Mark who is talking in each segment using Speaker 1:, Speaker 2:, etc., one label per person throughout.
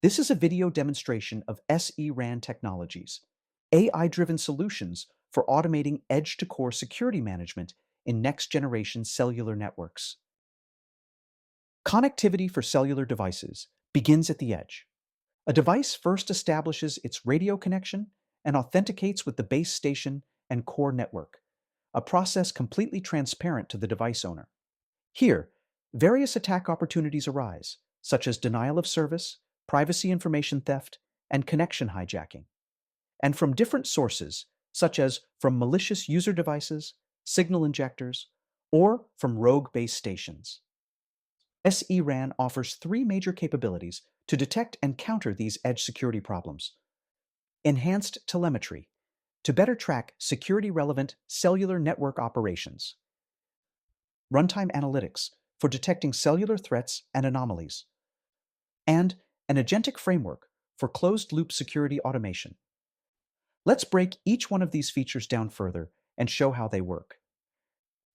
Speaker 1: This is a video demonstration of SE-RAN technologies, AI-driven solutions for automating edge-to-core security management in next-generation cellular networks. Connectivity for cellular devices begins at the edge. A device first establishes its radio connection and authenticates with the base station and core network, a process completely transparent to the device owner. Here, various attack opportunities arise, such as denial of service, privacy information theft, and connection hijacking, and from different sources, such as from malicious user devices, signal injectors, or from rogue base stations. SE-RAN offers three major capabilities to detect and counter these edge security problems. Enhanced telemetry, to better track security-relevant cellular network operations. Runtime analytics, for detecting cellular threats and anomalies. And an agentic framework for closed-loop security automation. Let's break each one of these features down further and show how they work.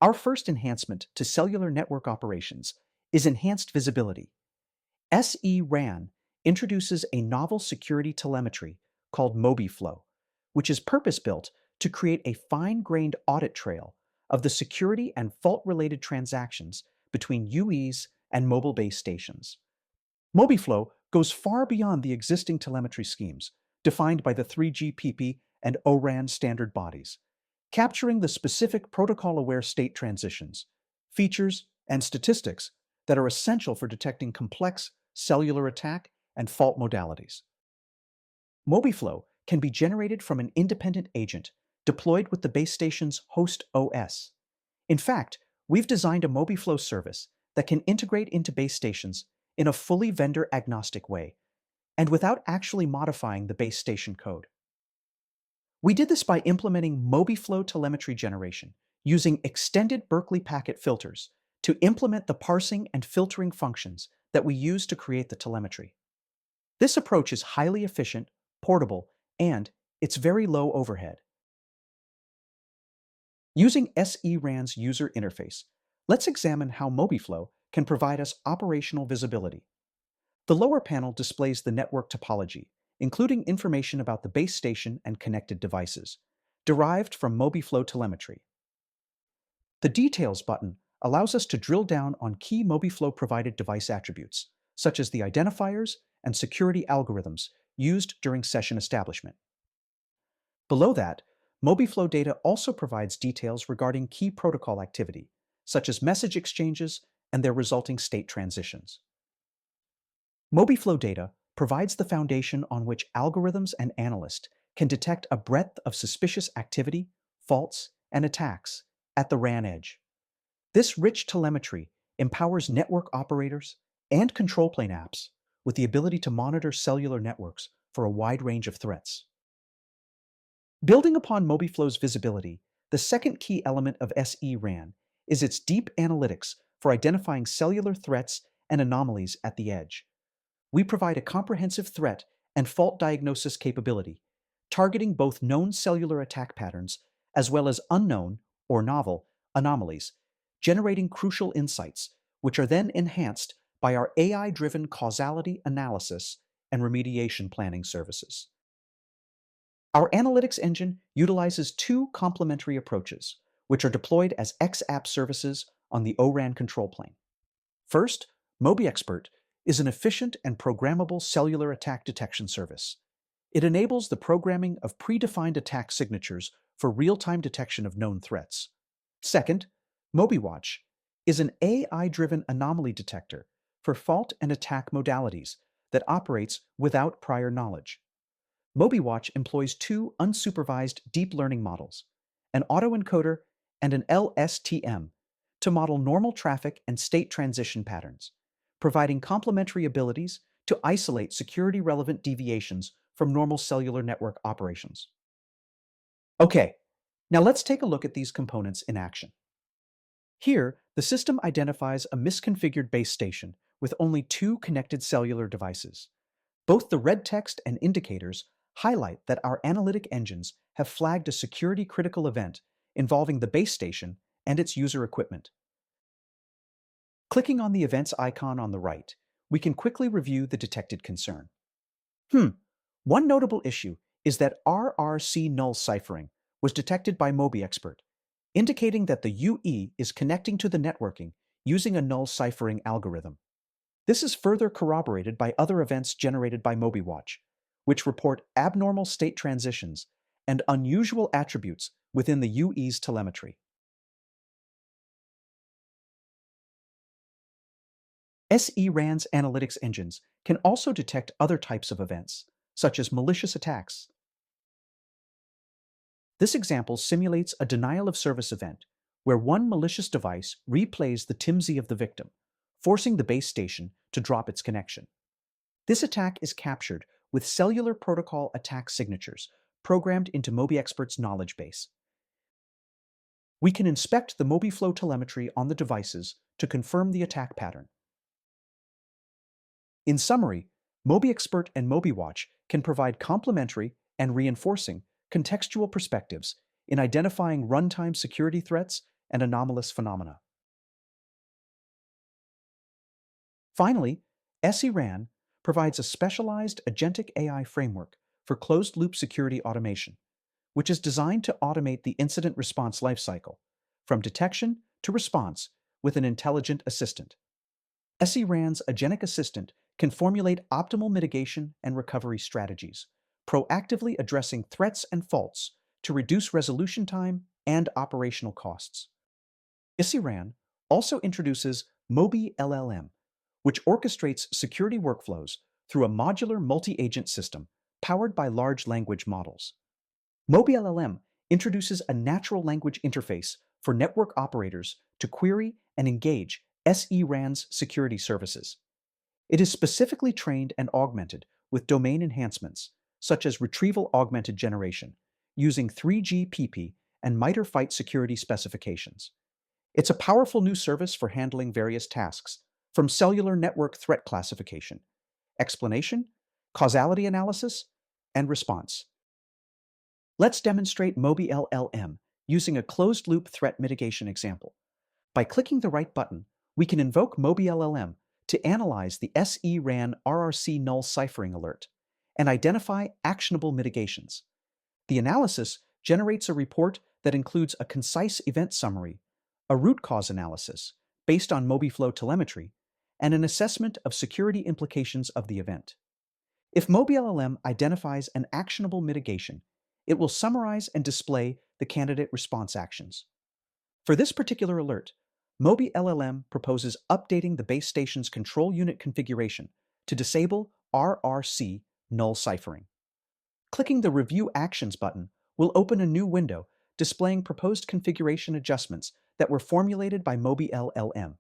Speaker 1: Our first enhancement to cellular network operations is enhanced visibility. SE-RAN introduces a novel security telemetry called MobiFlow, which is purpose-built to create a fine-grained audit trail of the security and fault-related transactions between UEs and mobile base stations. MobiFlow goes far beyond the existing telemetry schemes defined by the 3GPP and O-RAN standard bodies, capturing the specific protocol-aware state transitions, features, and statistics that are essential for detecting complex cellular attack and fault modalities. MobiFlow can be generated from an independent agent deployed with the base station's host OS. In fact, we've designed a MobiFlow service that can integrate into base stations in a fully vendor-agnostic way, and without actually modifying the base station code. We did this by implementing MobiFlow telemetry generation using extended Berkeley packet filters to implement the parsing and filtering functions that we use to create the telemetry. This approach is highly efficient, portable, and it's very low overhead. Using SE-RAN's user interface, let's examine how MobiFlow can provide us operational visibility. The lower panel displays the network topology, including information about the base station and connected devices, derived from MobiFlow telemetry. The Details button allows us to drill down on key MobiFlow-provided device attributes, such as the identifiers and security algorithms used during session establishment. Below that, MobiFlow data also provides details regarding key protocol activity, such as message exchanges and their resulting state transitions. MobiFlow data provides the foundation on which algorithms and analysts can detect a breadth of suspicious activity, faults, and attacks at the RAN edge. This rich telemetry empowers network operators and control plane apps with the ability to monitor cellular networks for a wide range of threats. Building upon MobiFlow's visibility, the second key element of SE-RAN is its deep analytics for identifying cellular threats and anomalies at the edge. We provide a comprehensive threat and fault diagnosis capability, targeting both known cellular attack patterns as well as unknown or novel anomalies, generating crucial insights, which are then enhanced by our AI-driven causality analysis and remediation planning services. Our analytics engine utilizes two complementary approaches, which are deployed as XApp services on the O-RAN control plane. First, MobieXpert is an efficient and programmable cellular attack detection service. It enables the programming of predefined attack signatures for real-time detection of known threats. Second, MobiWatch is an AI-driven anomaly detector for fault and attack modalities that operates without prior knowledge. MobiWatch employs two unsupervised deep learning models, an autoencoder and an LSTM, to model normal traffic and state transition patterns, providing complementary abilities to isolate security-relevant deviations from normal cellular network operations. Okay, now let's take a look at these components in action. Here, the system identifies a misconfigured base station with only two connected cellular devices. Both the red text and indicators highlight that our analytic engines have flagged a security-critical event involving the base station and its user equipment. Clicking on the events icon on the right, we can quickly review the detected concern. Hmm. One notable issue is that RRC null ciphering was detected by MobieXpert, indicating that the UE is connecting to the networking using a null ciphering algorithm. This is further corroborated by other events generated by MobiWatch, which report abnormal state transitions and unusual attributes within the UE's telemetry. SE-RAN's analytics engines can also detect other types of events, such as malicious attacks. This example simulates a denial of service event, where one malicious device replays the TMZ of the victim, forcing the base station to drop its connection. This attack is captured with cellular protocol attack signatures programmed into MobieXpert's knowledge base. We can inspect the MobiFlow telemetry on the devices to confirm the attack pattern. In summary, MobieXpert and MobiWatch can provide complementary and reinforcing contextual perspectives in identifying runtime security threats and anomalous phenomena. Finally, SE-RAN provides a specialized agentic AI framework for closed-loop security automation, which is designed to automate the incident response lifecycle, from detection to response with an intelligent assistant. SE-RAN's agentic assistant can formulate optimal mitigation and recovery strategies, proactively addressing threats and faults to reduce resolution time and operational costs. SE-RAN also introduces MobiLLM, which orchestrates security workflows through a modular multi-agent system powered by large language models. MobiLLM introduces a natural language interface for network operators to query and engage SE-RAN's security services. It is specifically trained and augmented with domain enhancements, such as retrieval augmented generation, using 3GPP and MITRE FIGHT security specifications. It's a powerful new service for handling various tasks, from cellular network threat classification, explanation, causality analysis, and response. Let's demonstrate MobiLLM using a closed-loop threat mitigation example. By clicking the right button, we can invoke MobiLLM to analyze the SE-RAN RRC null ciphering alert and identify actionable mitigations. The analysis generates a report that includes a concise event summary, a root cause analysis based on MobiFlow telemetry, and an assessment of security implications of the event. If MobiLLM identifies an actionable mitigation, it will summarize and display the candidate response actions. For this particular alert, MobiLLM proposes updating the base station's control unit configuration to disable RRC null ciphering. Clicking the Review Actions button will open a new window displaying proposed configuration adjustments that were formulated by MobiLLM.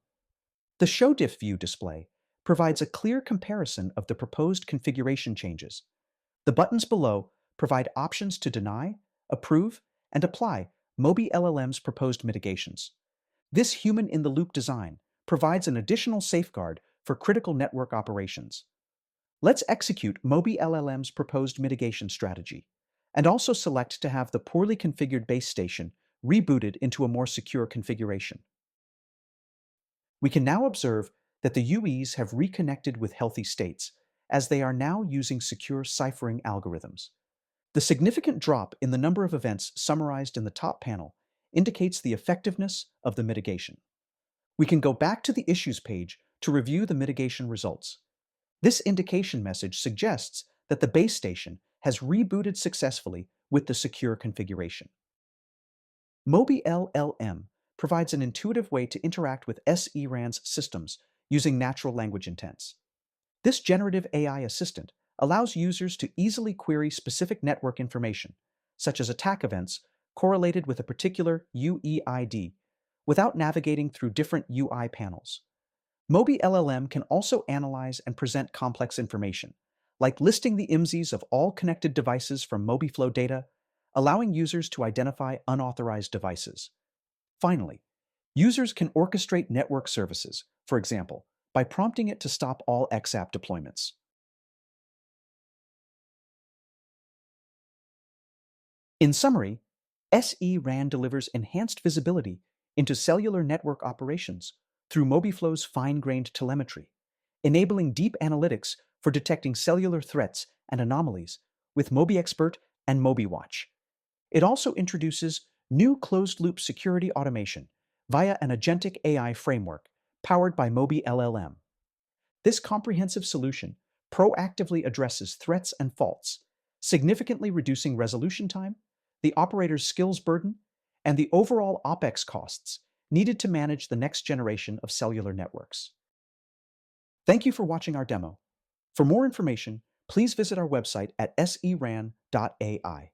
Speaker 1: The Show Diff View display provides a clear comparison of the proposed configuration changes. The buttons below provide options to deny, approve, and apply MobiLLM's proposed mitigations. This human-in-the-loop design provides an additional safeguard for critical network operations. Let's execute MobiLLM's proposed mitigation strategy, and also select to have the poorly configured base station rebooted into a more secure configuration. We can now observe that the UEs have reconnected with healthy states, as they are now using secure ciphering algorithms. The significant drop in the number of events summarized in the top panel indicates the effectiveness of the mitigation. We can go back to the Issues page to review the mitigation results. This indication message suggests that the base station has rebooted successfully with the secure configuration. MobiLLM provides an intuitive way to interact with SE-RAN's systems using natural language intents. This generative AI assistant allows users to easily query specific network information, such as attack events correlated with a particular UEID, without navigating through different UI panels. MobiLLM can also analyze and present complex information, like listing the IMSIs of all connected devices from MobiFlow data, allowing users to identify unauthorized devices. Finally, users can orchestrate network services, for example, by prompting it to stop all XApp deployments. In summary, SE-RAN delivers enhanced visibility into cellular network operations through MobiFlow's fine-grained telemetry, enabling deep analytics for detecting cellular threats and anomalies with MobieXpert and MobiWatch. It also introduces new closed-loop security automation via an Agentic AI framework powered by MobiLLM. This comprehensive solution proactively addresses threats and faults, significantly reducing resolution time, the operator's skills burden, and the overall OpEx costs needed to manage the next generation of cellular networks. Thank you for watching our demo. For more information, please visit our website at SE-RAN.ai.